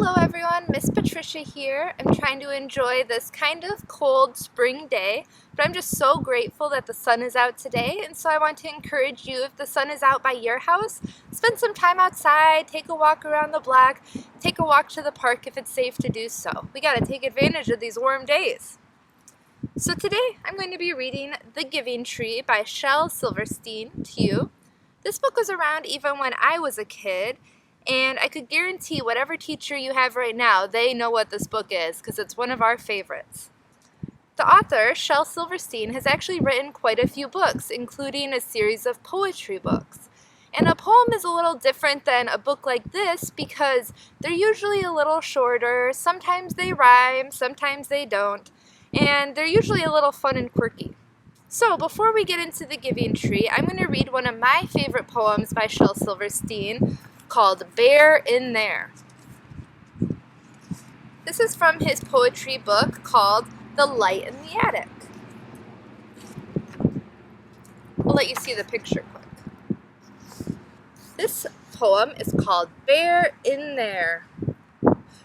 Hello everyone, Miss Patricia here. I'm trying to enjoy this kind of cold spring day, but I'm just so grateful that the sun is out today, and so I want to encourage you, if the sun is out by your house, spend some time outside, take a walk around the block, take a walk to the park if it's safe to do so. We gotta take advantage of these warm days. So today I'm going to be reading The Giving Tree by Shel Silverstein to you. This book was around even when I was a kid, and I could guarantee whatever teacher you have right now, they know what this book is because it's one of our favorites. The author, Shel Silverstein, has actually written quite a few books, including a series of poetry books. And a poem is a little different than a book like this because they're usually a little shorter, sometimes they rhyme, sometimes they don't, and they're usually a little fun and quirky. So before we get into The Giving Tree, I'm going to read one of my favorite poems by Shel Silverstein, called Bear in There. This is from his poetry book called The Light in the Attic. We'll let you see the picture quick. This poem is called Bear in There.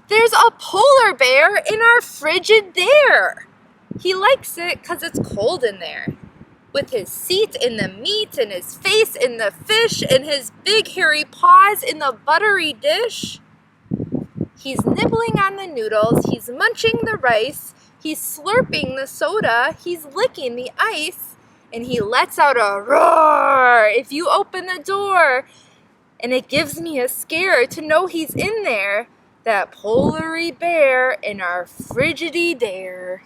There's a polar bear in our frigid there. He likes it because it's cold in there. With his seat in the meat and his face in the fish and his big hairy paws in the buttery dish. He's nibbling on the noodles, he's munching the rice, he's slurping the soda, he's licking the ice, and he lets out a roar if you open the door. And it gives me a scare to know he's in there, that polary bear in our frigidy dare.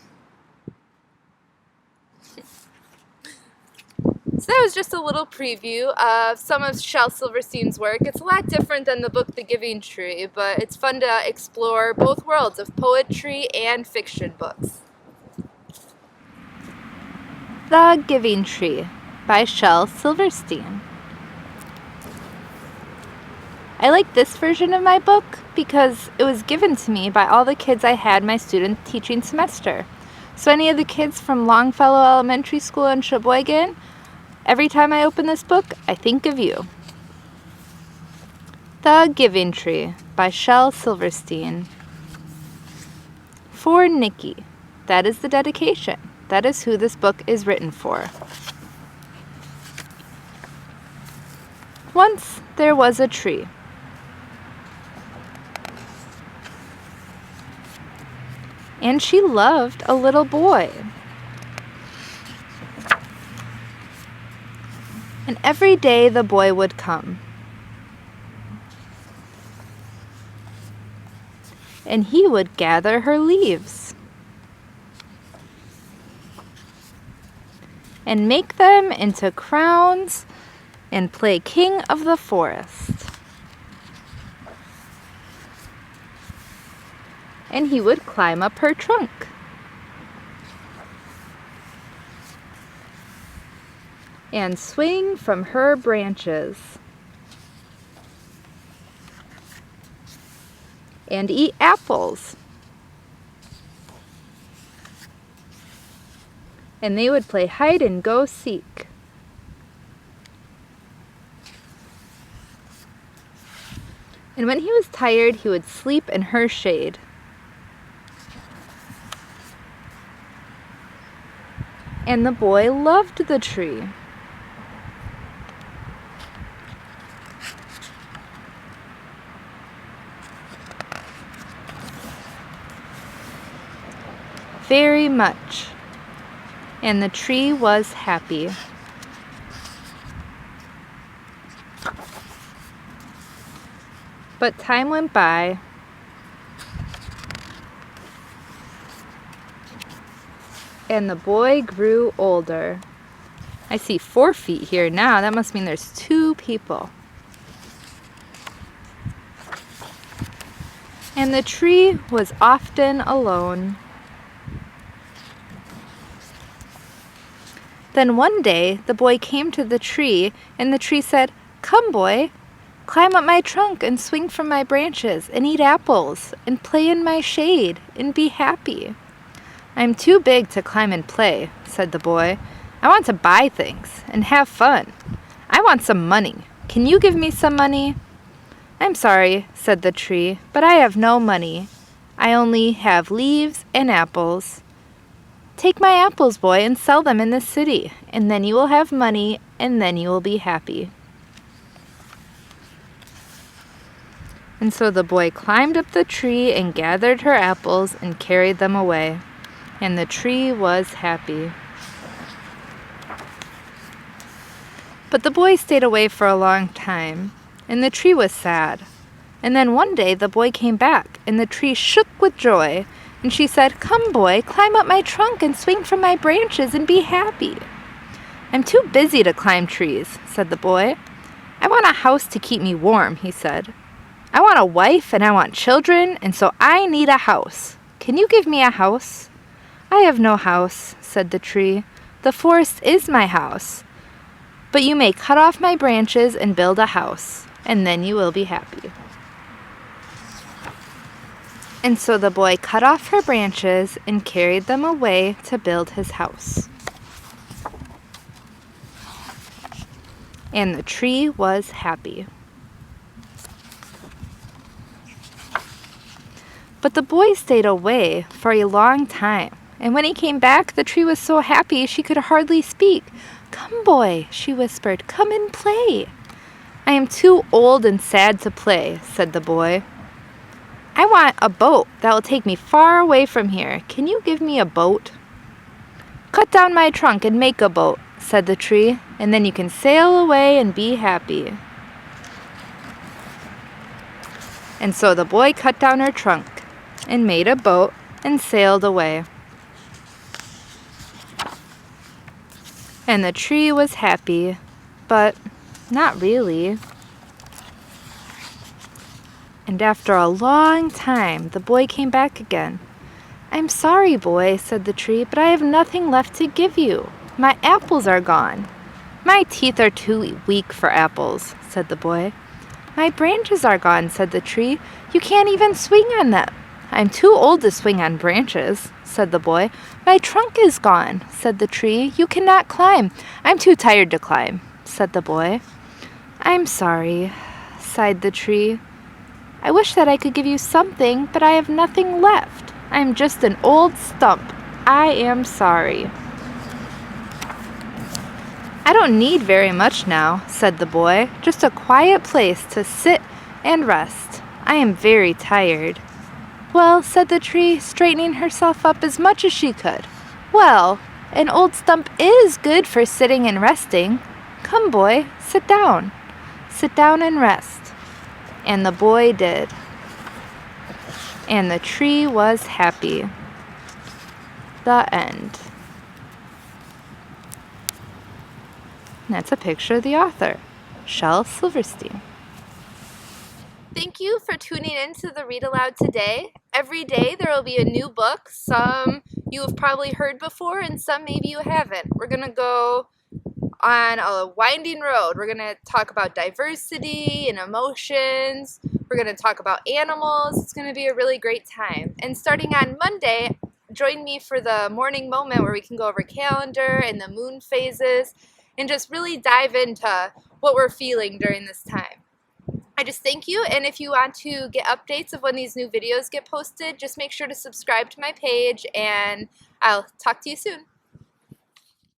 So that was just a little preview of some of Shel Silverstein's work. It's a lot different than the book The Giving Tree, but it's fun to explore both worlds of poetry and fiction books. The Giving Tree by Shel Silverstein. I like this version of my book because it was given to me by all the kids I had my student teaching semester. So any of the kids from Longfellow Elementary School in Sheboygan, every time I open this book, I think of you. The Giving Tree by Shel Silverstein. For Nikki. That is the dedication. That is who this book is written for. Once there was a tree. And she loved a little boy. And every day the boy would come. And he would gather her leaves and make them into crowns and play king of the forest. And he would climb up her trunk. And swing from her branches. And eat apples. And they would play hide and go seek. And when he was tired, he would sleep in her shade. And the boy loved the tree. Very much, and the tree was happy. But time went by, and the boy grew older. I see 4 feet here now. That must mean there's 2 people. And the tree was often alone. Then one day the boy came to the tree, and the tree said, "Come, boy, climb up my trunk and swing from my branches and eat apples and play in my shade and be happy." "I'm too big to climb and play," said the boy. "I want to buy things and have fun. I want some money. Can you give me some money?" "I'm sorry," said the tree, "but I have no money. I only have leaves and apples. Take my apples, boy, and sell them in the city, and then you will have money, and then you will be happy." And so the boy climbed up the tree and gathered her apples and carried them away, and the tree was happy. But the boy stayed away for a long time, and the tree was sad. And then one day the boy came back, and the tree shook with joy, and she said, "Come, boy, climb up my trunk and swing from my branches and be happy." "I'm too busy to climb trees," said the boy. "I want a house to keep me warm," he said. "I want a wife and I want children, and so I need a house. Can you give me a house?" "I have no house," said the tree. "The forest is my house. But you may cut off my branches and build a house, and then you will be happy." And so the boy cut off her branches and carried them away to build his house. And the tree was happy. But the boy stayed away for a long time, and when he came back, the tree was so happy she could hardly speak. "Come, boy," she whispered, "come and play." "I am too old and sad to play," said the boy. "I want a boat that will take me far away from here. Can you give me a boat?" "Cut down my trunk and make a boat," said the tree, "and then you can sail away and be happy." And so the boy cut down her trunk and made a boat and sailed away. And the tree was happy, but not really. And after a long time, the boy came back again. "I'm sorry, boy," said the tree, "but I have nothing left to give you. My apples are gone." "My teeth are too weak for apples," said the boy. "My branches are gone," said the tree. "You can't even swing on them." "I'm too old to swing on branches," said the boy. "My trunk is gone," said the tree. "You cannot climb." "I'm too tired to climb," said the boy. "I'm sorry," sighed the tree. "I wish that I could give you something, but I have nothing left. I'm just an old stump. I am sorry." "I don't need very much now," said the boy. "Just a quiet place to sit and rest. I am very tired." "Well," said the tree, straightening herself up as much as she could. "Well, an old stump is good for sitting and resting. Come, boy, sit down. Sit down and rest." And the boy did. And the tree was happy. The end. And that's a picture of the author, Shel Silverstein. Thank you for tuning in to the Read Aloud today. Every day there will be a new book. Some you have probably heard before and some maybe you haven't. We're going to go on a winding road. We're going to talk about diversity and emotions. We're going to talk about animals. It's going to be a really great time. And starting on Monday, join me for the morning moment where we can go over calendar and the moon phases and just really dive into what we're feeling during this time. I just thank you, and if you want to get updates of when these new videos get posted, just make sure to subscribe to my page, and I'll talk to you soon.